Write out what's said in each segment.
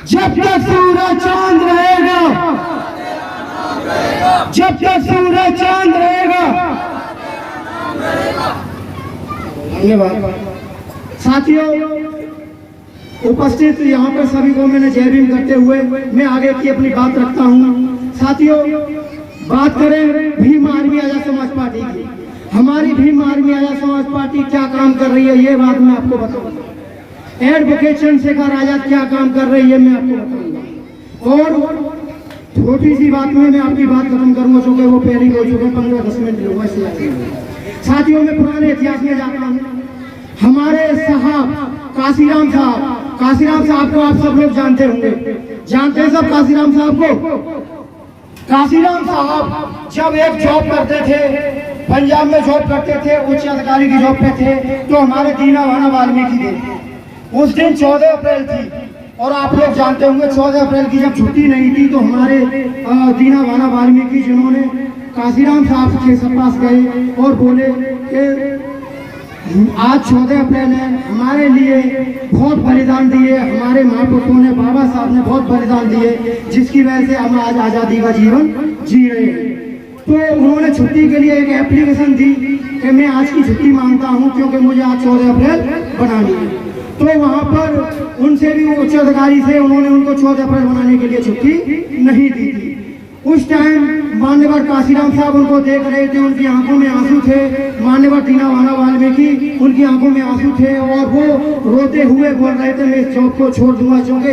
जब तक सूरज चांद रहेगा, जब तक सूरज चांद रहेगा। धन्यवाद साथियों। उपस्थित यहाँ पर सभी को मैंने जय भीम करते हुए मैं आगे की अपनी बात रखता हूँ। साथियों, बात करें भीम आर्मी आजाद समाज पार्टी की। हमारी भीम आर्मी आजाद समाज पार्टी क्या काम कर रही है, ये बात मैं आपको बताऊंगा। एडवोकेट चंद्रशेखर आजाद क्या काम कर रही है मैं आपको बताऊंगा। और छोटी सी बात में मैं आपकी बात खत्म करूंगा, चूंकि वो पहले हो चुके 15-10 मिनट लोगों से। साथियों, मैं पुराने इतिहास में जाता हूँ। हमारे साहब काशीराम साहब को आप सब लोग जानते होंगे, जानते हैं सब काशीराम साहब को। काशीराम साहब जब एक जॉब करते थे, पंजाब में जॉब करते थे, उच्च अधिकारी की जॉब पे थे, तो हमारे दीना वाना वाल्मीकि थे। उस दिन 14 अप्रैल थी और आप लोग जानते होंगे 14 अप्रैल की जब छुट्टी नहीं थी तो हमारे दीना वाना वाल्मीकि जिन्होंने काशीराम साहब के पास गए और बोले कि आज 14 अप्रैल है, हमारे लिए बहुत बलिदान दिए, हमारे महापुरुषों ने, बाबा साहब ने बहुत बलिदान दिए, जिसकी वजह से हम आज आज़ादी का जीवन जी रहे हैं। तो उन्होंने छुट्टी के लिए एक एप्लीकेशन दी कि मैं आज की छुट्टी मांगता हूं क्योंकि मुझे आज 14 अप्रैल बनानी है। तो वहां पर उनसे भी उच्च अधिकारी से उन्होंने उनको 14 अप्रैल बनाने के लिए छुट्टी नहीं दी थी। उस टाइम मान्यवर काशीराम साहब उनको देख रहे थे, उनकी आंखों में आंसू थे। मान्यवर दीना वाना वाल्मीकि उनकी आंखों में आंसू थे और वो रोते हुए बोल रहे थे मैं इस जॉब को छोड़ दूंगा, क्योंकि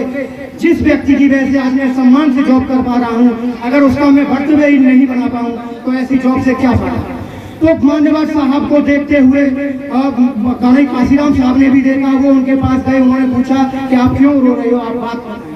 जिस व्यक्ति की वजह से आज मैं सम्मान से जॉब कर पा रहा हूँ, अगर उसका मैं भर्तव्य ही नहीं बना पाऊँ तो ऐसी जॉब से क्या फायदा। तो मान्यवर साहब को देखते हुए गाने काशीराम साहब ने भी देखा, वो उनके पास गए, उन्होंने पूछा कि आप क्यों रो रहे हो, आप बात बताएं।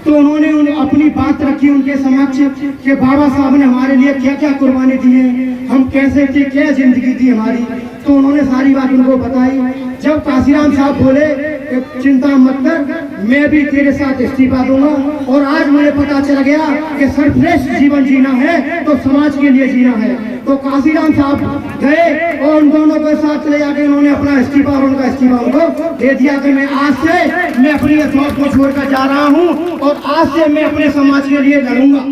तो उन्होंने अपनी बात रखी उनके समक्ष कि बाबा साहब ने हमारे लिए क्या क्या कुर्बानी दी है, हम कैसे थे, क्या जिंदगी थी हमारी। तो उन्होंने सारी बात उनको बताई। जब काशीराम साहब बोले कि चिंता मत कर, मैं भी तेरे साथ इस्तीफा दूंगा, और आज मुझे पता चल गया कि सर्वश्रेष्ठ जीवन जीना है तो समाज के लिए जीना है। तो काशीराम साहब गए और उन दोनों के साथ ले जाके उन्होंने अपना इस्तीफा और उनका इस्तीफा उनको दे दिया कि मैं आज से मैं अपनी जॉब को छोड़कर जा रहा हूँ और आज से मैं अपने समाज के लिए लड़ूंगा।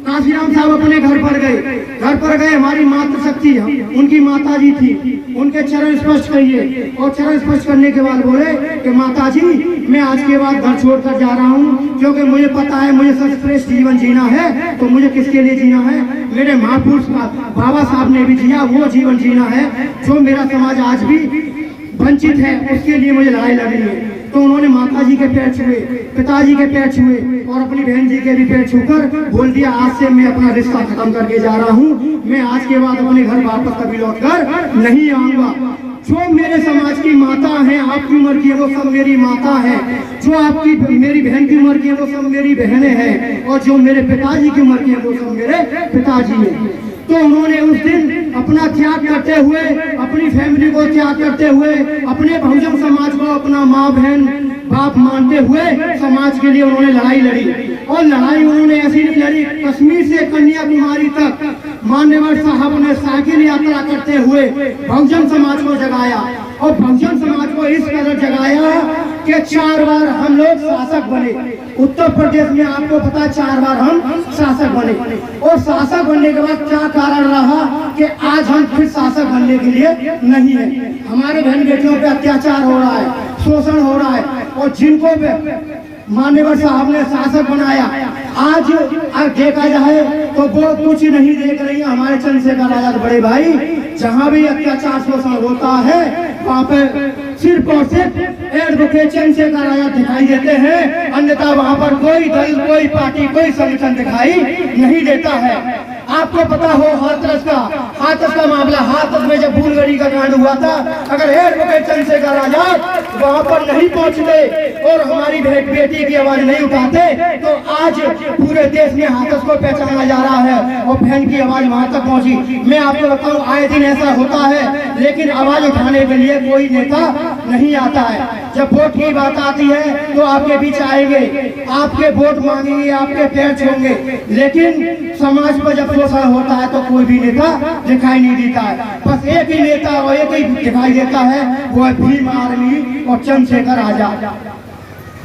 काशीराम साहब अपने घर पर गए। हमारी मातृशक्ति उनकी माता जी थी, उनके चरण स्पर्श करिए, और चरण स्पर्श करने के बाद बोले कि माता जी मैं आज के बाद घर छोड़कर जा रहा हूँ, क्योंकि मुझे पता है मुझे सर्वश्रेष्ठ जीवन जीना है। तो मुझे किसके लिए जीना है, मेरे महापुरुष बाबा साहब ने भी जिया वो जीवन जीना है जो मेरा समाज आज भी वंचित है, उसके लिए मुझे लड़ाई लड़नी है। तो उन्होंने माता जी के पैर छुए, पिताजी के पैर छुए और अपनी बहन जी के भी पैर छूकर बोल दिया आज से मैं अपना रिश्ता खत्म करके जा रहा हूँ, मैं आज के बाद अपने घर वापस कभी लौट कर नहीं आऊंगा। जो मेरे समाज की माता है, आपकी उम्र की, वो सब मेरी माता है। जो आपकी मेरी बहन की उम्र की है वो सब मेरी बहनें हैं, और जो मेरे पिताजी की उम्र की है वो सब मेरे पिताजी हैं। तो उन्होंने उस दिन अपना त्याग करते हुए, अपनी फैमिली को त्याग करते हुए, अपने बहुजन समाज को अपना माँ बहन बाप मानते हुए समाज के लिए उन्होंने लड़ाई लड़ी। और लड़ाई उन्होंने ऐसी नहीं लड़ी, कश्मीर से कन्याकुमारी तक मान्यवर साहब ने साइकिल यात्रा करते हुए बहुजन समाज को जगाया, और बहुजन समाज को इस कदर जगाया कि 4 बार हम लोग शासक बने। उत्तर प्रदेश में आपको पता है 4 बार हम शासक बने, और शासक बनने के बाद क्या कारण रहा कि आज हम फिर शासक बनने के लिए नहीं है। हमारे बहन बेटियों पे अत्याचार हो रहा है, शोषण हो रहा है, और जिनको मान्यवर साहब ने शासक बनाया आज देखा जाए तो वो कुछ नहीं देख रही है। हमारे चंद्रशेखर आजाद बड़े भाई जहाँ भी अत्याचार शोषण होता है वहाँ पे सिर्फ और सिर्फ एडवोकेट चंद्रशेखर आजाद दिखाई देते हैं, अन्यथा वहाँ पर कोई दल, कोई पार्टी, कोई संगठन दिखाई नहीं देता है। आपको पता हो हाथरस का मामला, हाथरस में जब फूलगड़ी का कांड हुआ था, अगर एडवोकेट चंद्रशेखर आजाद वहाँ पर नहीं पहुँचते और हमारी बेटी की आवाज नहीं उठाते तो आज पूरे देश में हाथरस को पहचाना जा रहा है और बहन की आवाज वहाँ तक पहुँची। मैं आपको बताऊँ आए दिन ऐसा होता है, लेकिन आवाज उठाने के लिए कोई नेता नहीं आता है। जब वोट की बात आती है तो आपके बीच आएंगे, आपके वोट मांगेंगे, आपके पैर छूएंगे, लेकिन समाज पर जब शोषण होता है तो कोई भी नेता दिखाई नहीं देता है। बस एक ही नेता और एक ही दिखाई देता है, वो है भीम आर्मी और चंद्रशेखर आजाद।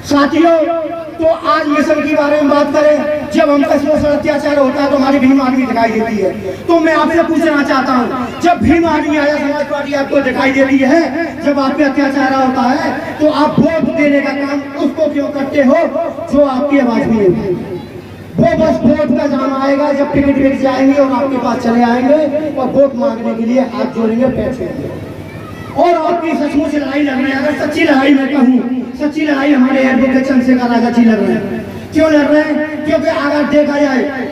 साथियों, तो आज मिशन के बारे में बात करें, जब हम पर शोषण अत्याचार होता है तो हमारी भीम आर्मी दिखाई देती है। तो मैं आपसे पूछना चाहता हूँ, जब भीम आर्मी आया समाज पार्टी आपको दिखाई देती है, जब आप पे अत्याचार होता है तो आप वोट देने का काम उसको क्यों करते हो जो आपकी आवाज भी होगी? वो बस वोट का जाम आएगा जब टिकट बिक जाएंगे और आपके पास चले आएंगे और वोट मांगने के लिए हाथ जोड़ेंगे, बैठेंगे और आपकी सचमुच लड़ाई लड़ रहे हैं। अगर सच्ची लड़ाई मैं कहूँ, सच्ची लड़ाई हमारे एडवोकेट चंद्रशेखर राजा जी लड़ रहे हैं। क्यों लड़ रहे हैं? क्योंकि अगर देखा जाए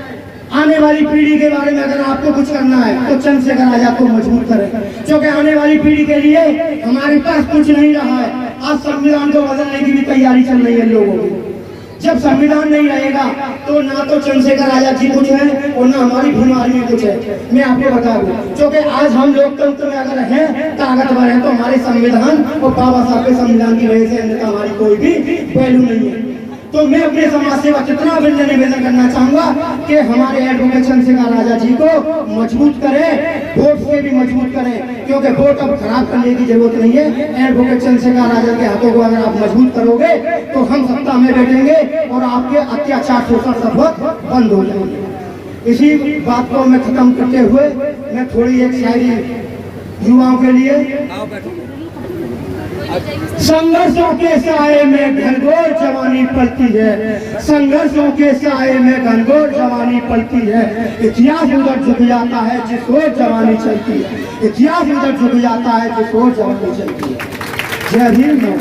आने वाली पीढ़ी के बारे में अगर आपको कुछ करना है तो चंद्रशेखर राजा को मजबूर करें, क्योंकि आने वाली पीढ़ी के लिए हमारे पास कुछ नहीं रहा है। आज संविधान को बदलने की भी तैयारी चल रही है लोगों की। जब संविधान नहीं रहेगा तो ना तो चंद्रशेखर राजा जी कुछ है और ना हमारी भीम आर्मी कुछ है। मैं आपको बता दूं, क्योंकि आज हम लोकतंत्र में अगर हैं, ताकतवर हैं, तो हमारे संविधान और बाबा साहब के संविधान की वजह से, अन्यथा हमारी कोई भी वैल्यू नहीं है। तो मैं अपने समाज सेवा कितना निवेदन करना चाहूंगा कि हमारे एडवोकेट चंद्रशेखर राजा जी को मजबूत करें, वोट से भी मजबूत करें, क्योंकि वोट अब खराब करने की जरूरत नहीं है। एडवोकेट चंद्रशेखर राजा के हाथों को अगर आप मजबूत करोगे तो हम सत्ता में बैठेंगे और आपके अत्याचार शोषण सब बंद हो जाएंगे। इसी बात को मैं खत्म करते हुए मैं थोड़ी एक शायरी युवाओं के लिए। संघर्षों के साए में घनघोर जवानी पलती है, संघर्षों के साए में घनघोर जवानी पलती है। इतिहास उधर झुक जाता है जिस ओर जवानी चलती है, इतिहास उधर झुक जाता है जिस ओर जवानी चलती है। जय भीम।